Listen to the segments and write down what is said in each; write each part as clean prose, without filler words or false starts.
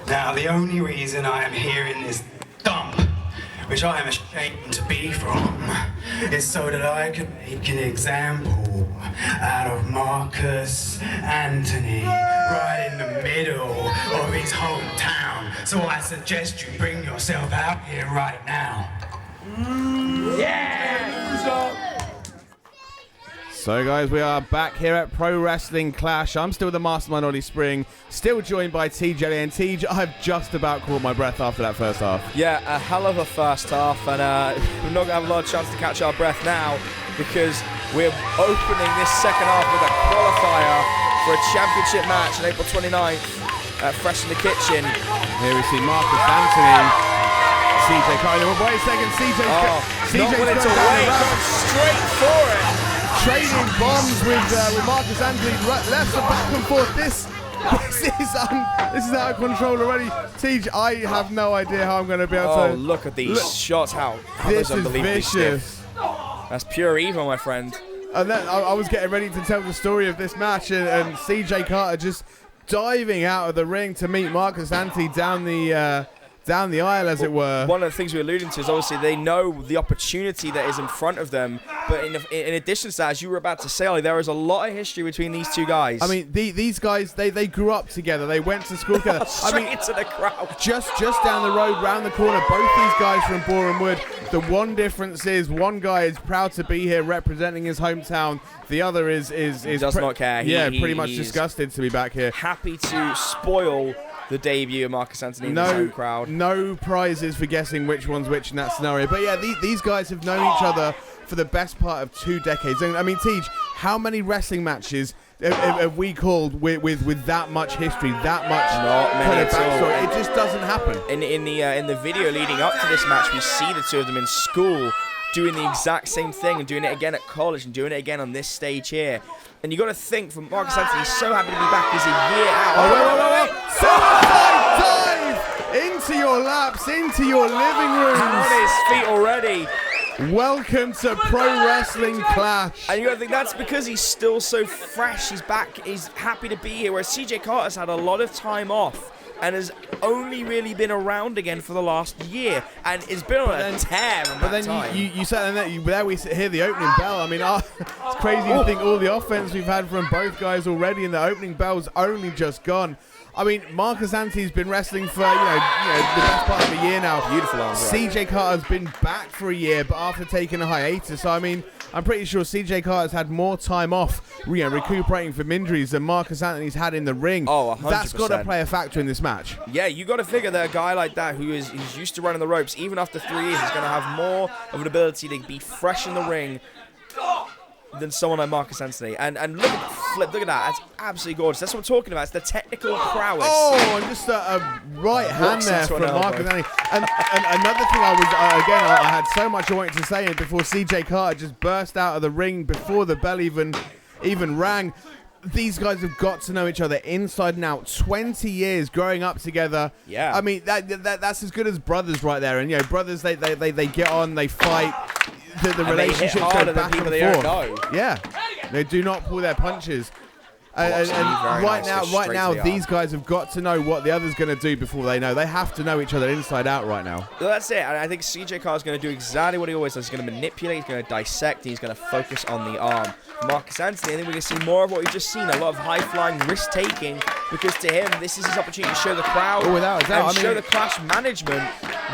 Now, the only reason I am here in this dump, which I am ashamed to be from, is so that I can make an example out of Marcus Antony right in the middle of his hometown. So I suggest you bring yourself out here right now. So guys, we are back here at Pro Wrestling Clash. I'm still the Mastermind Ollie Spring, still joined by TJ, and TJ, I've just about caught my breath after that first half. Yeah, a hell of a first half, and we're not going to have a lot of chance to catch our breath now because we're opening this second half with a qualifier for a championship match on April 29th at Fresh in the Kitchen. Here we see Marcus Antony, CJ Carter. Well, wait a second, CJ's not willing to wait, going straight for it. Trading bombs with Marcus Antony, left and back and forth. This is out of control already. TJ, I have no idea how I'm going to be able to. Oh, look at these shots! How this is unbelievably vicious. Stiff. That's pure evil, my friend. And then I was getting ready to tell the story of this match, and CJ Carter just diving out of the ring to meet Marcus Antony down the aisle, as it were. One of the things we're alluding to is obviously they know the opportunity that is in front of them. But in addition to that, as you were about to say, Ollie, there is a lot of history between these two guys. I mean, these guys, they grew up together. They went to school together. Straight into the crowd. Just down the road, round the corner, both these guys from Boreham Wood. The one difference is one guy is proud to be here representing his hometown. The other is does not care. Pretty much disgusted to be back here. Happy to spoil the debut of Marcus Antony in his own crowd. No prizes for guessing which one's which in that scenario. But yeah, these guys have known each other for the best part of 2 decades. And I mean, Tej, how many wrestling matches have we called with that much history, that much kind of backstory? It just doesn't happen. In the video leading up to this match, we see the two of them in school doing the exact same thing and doing it again at college and doing it again on this stage here. And you got to think, from Marcus Antony, he's so happy to be back. He's a year out. Dive into your laps, into your living rooms. On his feet already. Welcome to Pro Wrestling Clash. And you got to think that's because he's still so fresh. He's back. He's happy to be here. Whereas CJ Carter's had a lot of time off and has only really been around again for the last year, and it's been on a tear. But then you said there we hear the opening bell. I mean, it's crazy to think all the offense we've had from both guys already, and the opening bell's only just gone. I mean, Marcus Antony's been wrestling for the best part of a year now. Beautiful arms. CJ Carter's been back for a year, but after taking a hiatus. So I mean, I'm pretty sure CJ Carter's had more time off, recuperating from injuries than Marcus Antony's had in the ring. Oh, 100%. That's got to play a factor in this match. Yeah, you got to figure that a guy like that who's used to running the ropes, even after 3 years, is going to have more of an ability to be fresh in the ring than someone like Marcus Antony. And look at the flip, look at that. That's absolutely gorgeous. That's what I'm talking about. It's the technical prowess. Oh, and just a right hand there from Marcus Antony. And another thing I had so much I wanted to say before CJ Carter just burst out of the ring before the bell even rang. These guys have got to know each other inside and out. 20 years growing up together. Yeah. I mean, that's as good as brothers right there. And, brothers, they get on, they fight. The relationships go back and forth. Yeah, they do not pull their punches. And right now, these guys have got to know what the other's going to do before they know. They have to know each other inside out right now. Well, that's it. I think CJ Carter's going to do exactly what he always does. He's going to manipulate, he's going to dissect, and he's going to focus on the arm. Marcus Antony, I think we're going to see more of what we've just seen. A lot of high-flying, risk-taking, because to him, this is his opportunity to show the crowd and show the Clash management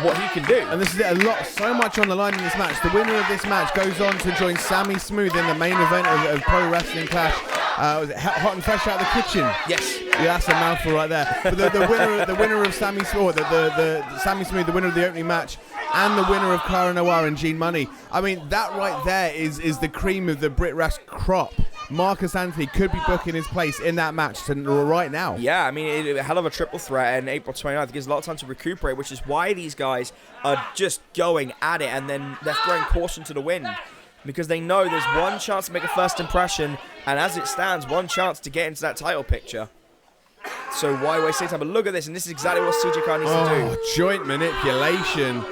what he can do. And this is so much on the line in this match. The winner of this match goes on to join Sammy Smooth in the main event of Pro Wrestling Clash. Was it hot and fresh out of the kitchen? Yes. Yeah, that's a mouthful right there. But the winner of Sammy Smooth, the Sammy Smooth, the winner of the opening match, and the winner of Cara Noir and Gene Money. I mean, that right there is the cream of the Brit Wrest crop. Marcus Antony could be booking his place in that match right now. Yeah, I mean, a hell of a triple threat, and April 29th gives a lot of time to recuperate, which is why these guys are just going at it, and then they're throwing caution to the wind. Because they know there's one chance to make a first impression, and as it stands, one chance to get into that title picture. So why waste any time? But look at this, and this is exactly what CJ Carter needs to do. Joint manipulation.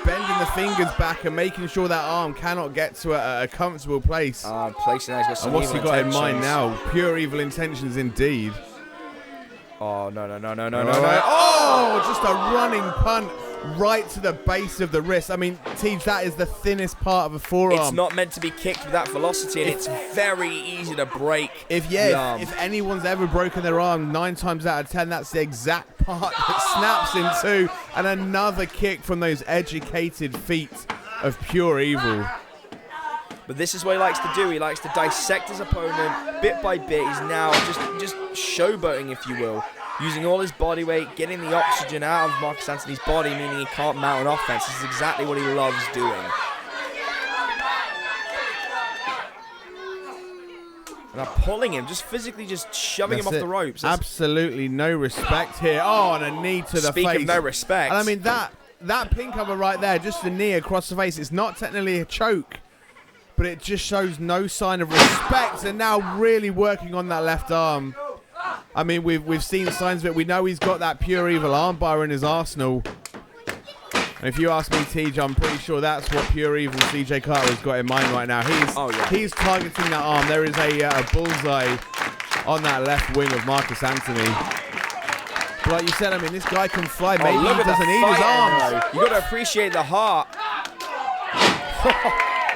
Bending the fingers back and making sure that arm cannot get to a comfortable place. Placing that, he's got some and what's he got in mind now? Pure evil intentions indeed. Oh, no. Oh! Oh, just a running punt right to the base of the wrist. I mean, Tej, that is the thinnest part of a forearm. It's not meant to be kicked with that velocity, and it's very easy to break. If anyone's ever broken their arm, 9 times out of 10, that's the exact part that snaps in two. And another kick from those educated feet of pure evil. But this is what he likes to do. He likes to dissect his opponent bit by bit. He's now just showboating, if you will, using all his body weight, getting the oxygen out of Marcus Antony's body, meaning he can't mount an offense. This is exactly what he loves doing. And I'm pulling him, just physically just shoving him off the ropes. Absolutely no respect here. Oh, and a knee to the face. Speak of no respect. And I mean, that pin cover right there, just the knee across the face, it's not technically a choke, but it just shows no sign of respect. And now really working on that left arm. I mean, we've seen signs of it. We know he's got that pure evil armbar in his arsenal. And if you ask me, Tej, I'm pretty sure that's what pure evil CJ Carter has got in mind right now. He's targeting that arm. There is a bullseye on that left wing of Marcus Antony. But like you said, I mean, this guy can fly. Maybe he doesn't need his arms. You got to appreciate the heart.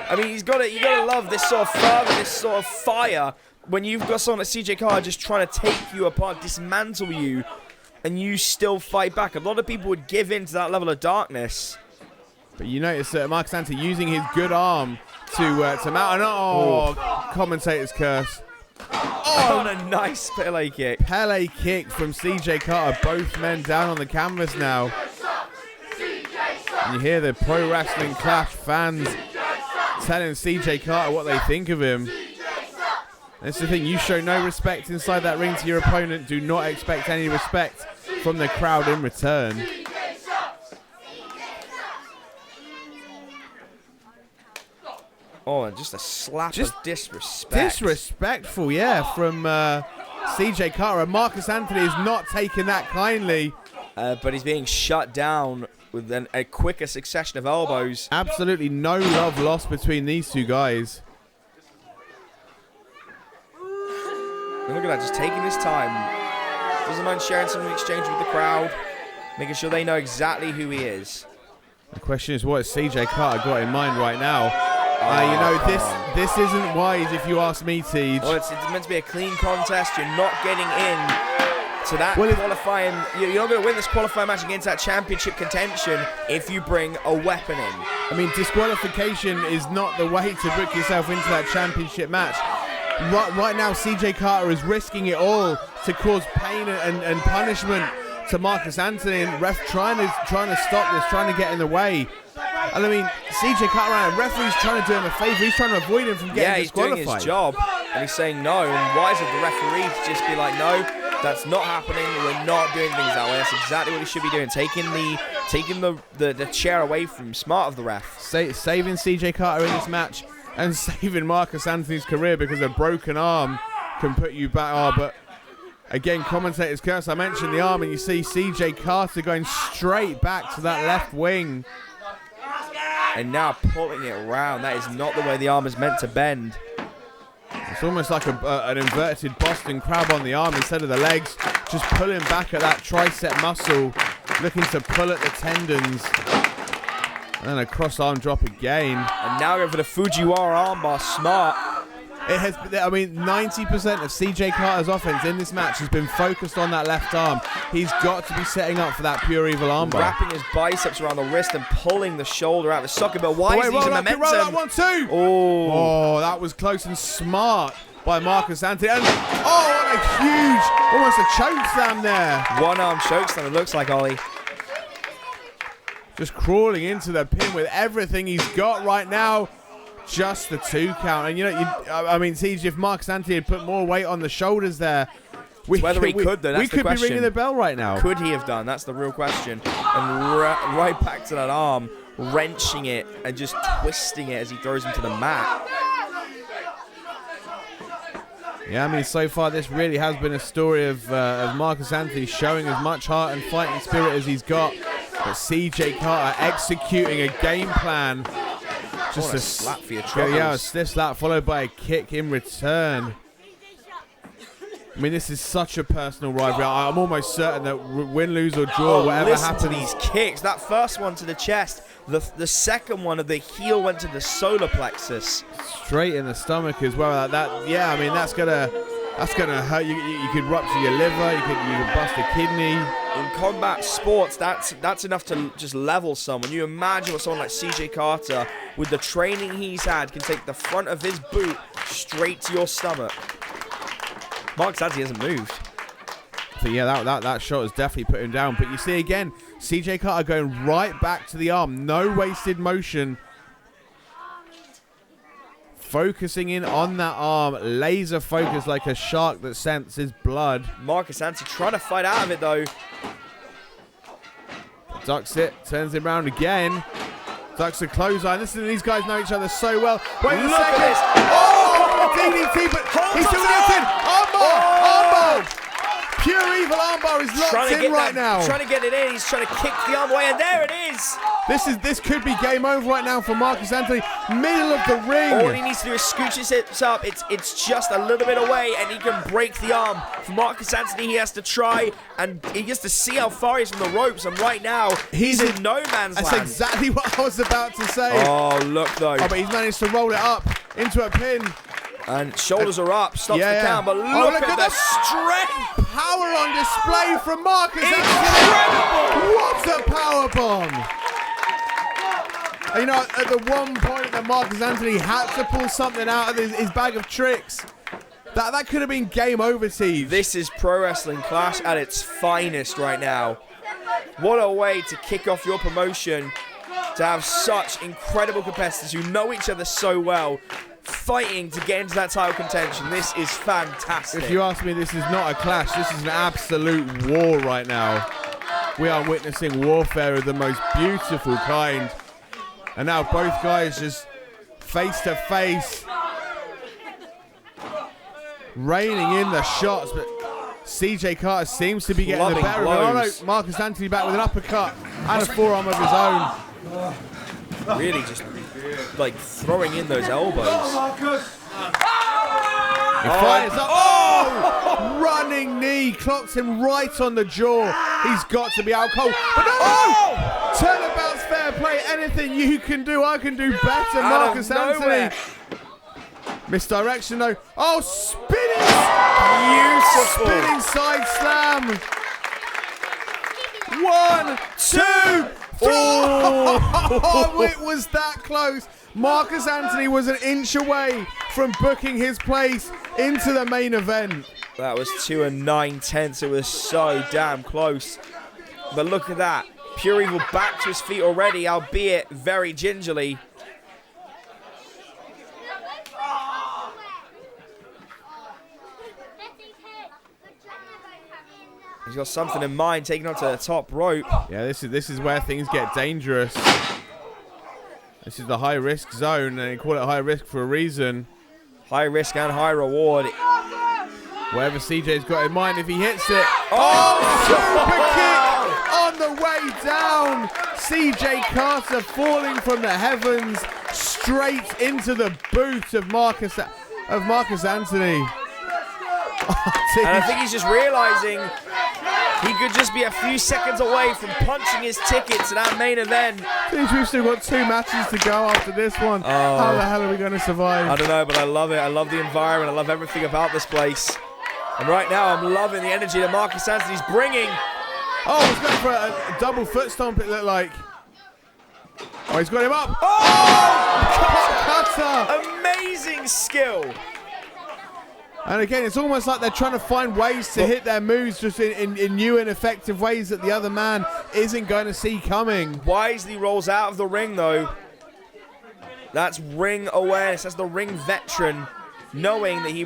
I mean, you got to love this sort of fervor, this sort of fire when you've got someone like CJ Carter just trying to take you apart, dismantle you, and you still fight back. A lot of people would give in to that level of darkness. But you notice that Marcus Antony using his good arm to mount an commentator's curse. Oh, and a nice Pele kick. Pele kick from CJ Carter. Both men down on the canvas now. And you hear the Pro Wrestling Clash fans telling CJ Carter what they think of him. That's the thing, you show no respect inside that ring to your opponent. Do not expect any respect from the crowd in return. Oh, and just a slap of disrespect. Disrespectful, yeah, from CJ Carter. Marcus Antony is not taking that kindly. But he's being shut down with a quicker succession of elbows. Absolutely no love lost between these two guys. And look at that, just taking his time. Doesn't mind sharing some exchange with the crowd, making sure they know exactly who he is. The question is, what has CJ Carter got in mind right now? You know, this isn't wise if you ask me, Tej. Well, it's meant to be a clean contest. You're not getting in to that qualifying. You're not going to win this qualifying match against that championship contention if you bring a weapon in. I mean, disqualification is not the way to book yourself into that championship match. Right now, CJ Carter is risking it all to cause pain and punishment to Marcus Antony, and ref trying to stop this, trying to get in the way. And I mean, CJ Carter, referee's trying to do him a favor. He's trying to avoid him from getting disqualified. He's doing his job, and he's saying no. And why is it the referee to just be like, no, that's not happening. We're not doing things that way. That's exactly what he should be doing. Taking the chair away from him. Smart of the ref. Saving CJ Carter in this match and saving Marcus Antony's career, because a broken arm can put you back. Oh, but again, commentator's curse. I mentioned the arm, and you see CJ Carter going straight back to that left wing. And now pulling it around. That is not the way the arm is meant to bend. It's almost like an inverted Boston crab on the arm instead of the legs. Just pulling back at that tricep muscle, looking to pull at the tendons. And then a cross arm drop again. And now go for the Fujiwara armbar. Smart. It has. I mean, 90% of CJ Carter's offense in this match has been focused on that left arm. He's got to be setting up for that pure evil armbar. Wrapping his biceps around the wrist and pulling the shoulder out of the socket. But why is he using momentum? Roll that one too. Oh, that was close and smart by Marcus Antony. And what a huge, almost a chokeslam there. One arm chokeslam, it looks like, Ollie. Just crawling into the pin with everything he's got right now. Just the 2 count. And, you know, I mean, Tej, if Marcus Antony had put more weight on the shoulders there, we could be ringing the bell right now. Could he have done? That's the real question. And right back to that arm, wrenching it and just twisting it as he throws him to the mat. Yeah, I mean, so far this really has been a story of Marcus Antony showing as much heart and fighting spirit as he's got. But CJ Carter executing a game plan. Just a slap for your troubles. Yeah, a stiff slap followed by a kick in return. I mean, this is such a personal rivalry. I'm almost certain that win, lose, or draw, whatever happens. To these kicks. That first one to the chest. The second one of the heel went to the solar plexus. Straight in the stomach as well. Yeah, I mean, that's gonna hurt you. You could rupture your liver. You could bust a kidney. In combat sports, that's enough to just level someone. You imagine what someone like CJ Carter, with the training he's had, can take the front of his boot straight to your stomach. Marcus Antony hasn't moved. So yeah, that shot has definitely put him down. But you see again, CJ Carter going right back to the arm. No wasted motion. Focusing in on that arm. Laser focus like a shark that senses blood. Marcus Antony trying to fight out of it though. Ducks it. Turns him around again. Ducks a clothesline. Listen, these guys know each other so well. Wait a second. Oh! DDT, but he's still getting armbar! Pure evil armbar is locked in right now. Trying to get it in. He's trying to kick the arm away, and there it is. This could be game over right now for Marcus Antony. Middle of the ring. All he needs to do is scooch his hips up. It's just a little bit away, and he can break the arm. For Marcus Antony, he has to try, and he gets to see how far he is from the ropes. And right now, he's in no man's land. That's exactly what I was about to say. Oh, look though. Oh, but he's managed to roll it up into a pin. And shoulders are up, stops the count, but look at the strength! Power on display from Marcus Antony! Incredible! What a power bomb! You know, at the one point that Marcus Antony had to pull something out of his bag of tricks, that could have been game over, Steve. This is Pro Wrestling Clash at its finest right now. What a way to kick off your promotion, to have such incredible competitors who know each other so well, fighting to get into that title contention. This is fantastic. If you ask me, this is not a clash. This is an absolute war right now. We are witnessing warfare of the most beautiful kind. And now both guys just face to face, raining in the shots. But CJ Carter seems to be getting the better of it. Oh no, Marcus Antony back with an uppercut and a forearm of his own. Really just like throwing in those elbows. He fires up. Oh! Running knee. Clocks him right on the jaw. He's got to be out cold. But no! Turnabout's fair play. Anything you can do, I can do better, Marcus Antony. Misdirection though. Oh, spinning! Beautiful. Spinning side slam. 1, 2, 3. Oh, it was that close. Marcus Antony was an inch away from booking his place into the main event. That was 2 9/10. It was so damn close. But look at that. Pure Evil back to his feet already, albeit very gingerly. He's got something in mind, taking on to the top rope. Yeah, this is where things get dangerous. This is the high risk zone, and they call it high risk for a reason. High risk and high reward. Whatever CJ's got in mind, if he hits it. Oh, super kick on the way down. CJ Carter falling from the heavens straight into the boot of Marcus Antony. And I think he's just realizing he could just be a few seconds away from punching his ticket to that main event. We've still got 2 matches to go after this one. How the hell are we going to survive? I don't know, but I love it. I love the environment. I love everything about this place. And right now, I'm loving the energy that Marcus Antony's bringing. Oh, he's going for a double foot stomp, it looked like. Oh, he's got him up. Oh! Cutter! Amazing skill. And again, it's almost like they're trying to find ways to hit their moves just in new and effective ways that the other man isn't going to see coming. Wisely rolls out of the ring, though. That's ring awareness. That's the ring veteran, knowing that he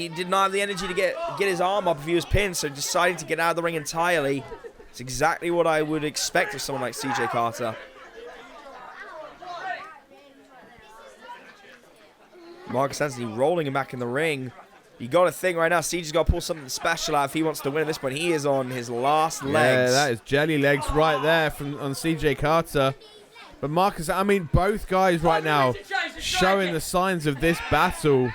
did not have the energy to get his arm up if he was pinned, so deciding to get out of the ring entirely. It's exactly what I would expect of someone like CJ Carter. Marcus Antony rolling him back in the ring. You got to think right now, CJ's got to pull something special out if he wants to win at this point. He is on his last legs. Yeah, that is jelly legs right there on CJ Carter. But Marcus, I mean, both guys right now showing the signs of this battle.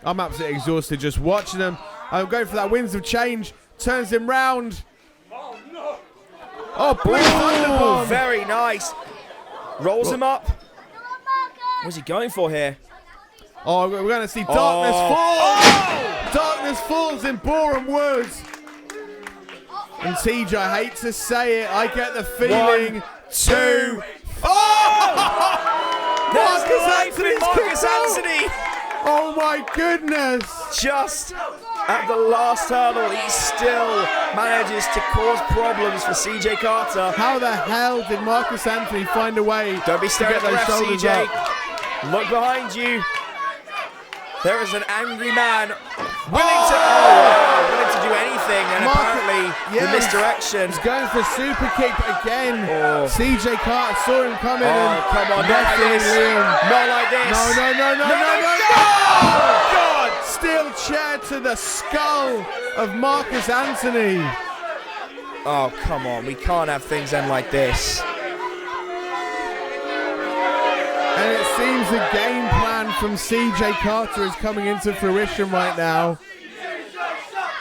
I'm absolutely exhausted just watching them. I'm going for that winds of change. Turns him round. Oh, blue thunderbomb. Very nice. Rolls him up. What's he going for here? Oh, we're going to see darkness fall. Oh! Darkness falls in Boreham Woods. And TJ, I hate to say it, I get the feeling. 1, 2. Marcus Antony. Oh my goodness. Just at the last hurdle, he still manages to cause problems for CJ Carter. How the hell did Marcus Antony find a way? Don't be staring at the ref, CJ. Up? Look behind you. There is an angry man willing to do anything, and apparently the misdirection. He's going for a super kick again. CJ Carter saw him coming. Come on, not like this. Not like this. No. God! Steel chair to the skull of Marcus Antony. Oh, come on. We can't have things end like this. And it seems the game plan from CJ Carter is coming into fruition right now.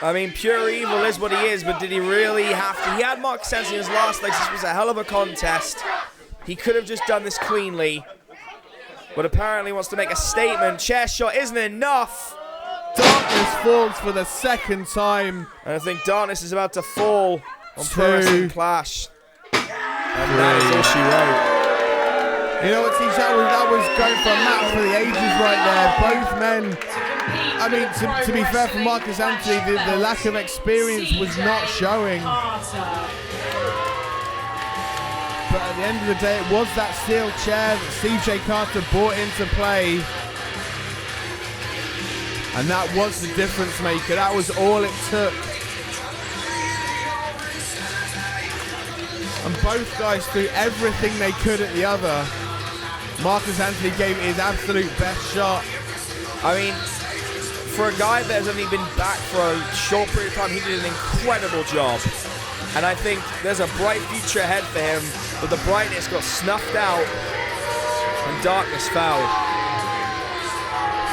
I mean, pure evil is what he is, but did he really have to? He had Marcus Antony in his last legs. This was a hell of a contest. He could have just done this cleanly, but apparently wants to make a statement. Chair shot isn't enough. Darkness falls for the second time. And I think Darkness is about to fall on Pro Wrestling Clash. And that is all she wrote. You know what, TJ, that was going for a match for the ages right there. Both men, I mean, to be fair for Marcus Antony, the lack of experience was not showing. But at the end of the day, it was that steel chair that CJ Carter brought into play. And that was the difference maker. That was all it took. And both guys threw everything they could at the other. Marcus Antony gave it his absolute best shot. I mean, for a guy that has only been back for a short period of time, he did an incredible job. And I think there's a bright future ahead for him, but the brightness got snuffed out and darkness fell.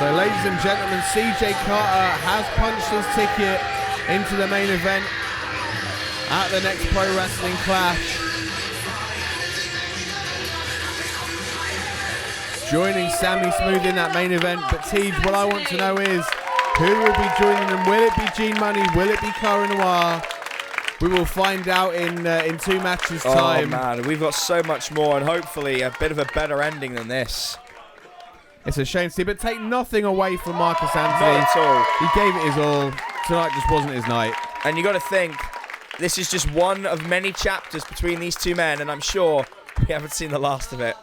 So ladies and gentlemen, CJ Carter has punched his ticket into the main event at the next Pro Wrestling Clash. Joining Sammy Smooth in that main event. But Tej, what I want to know is, who will be joining them? Will it be Gene Money? Will it be Cara Noir? We will find out in 2 matches time. Oh man, we've got so much more, and hopefully a bit of a better ending than this. It's a shame to see, but take nothing away from Marcus Antony. Not at all. He gave it his all. Tonight just wasn't his night. And you got to think, this is just one of many chapters between these two men, and I'm sure we haven't seen the last of it.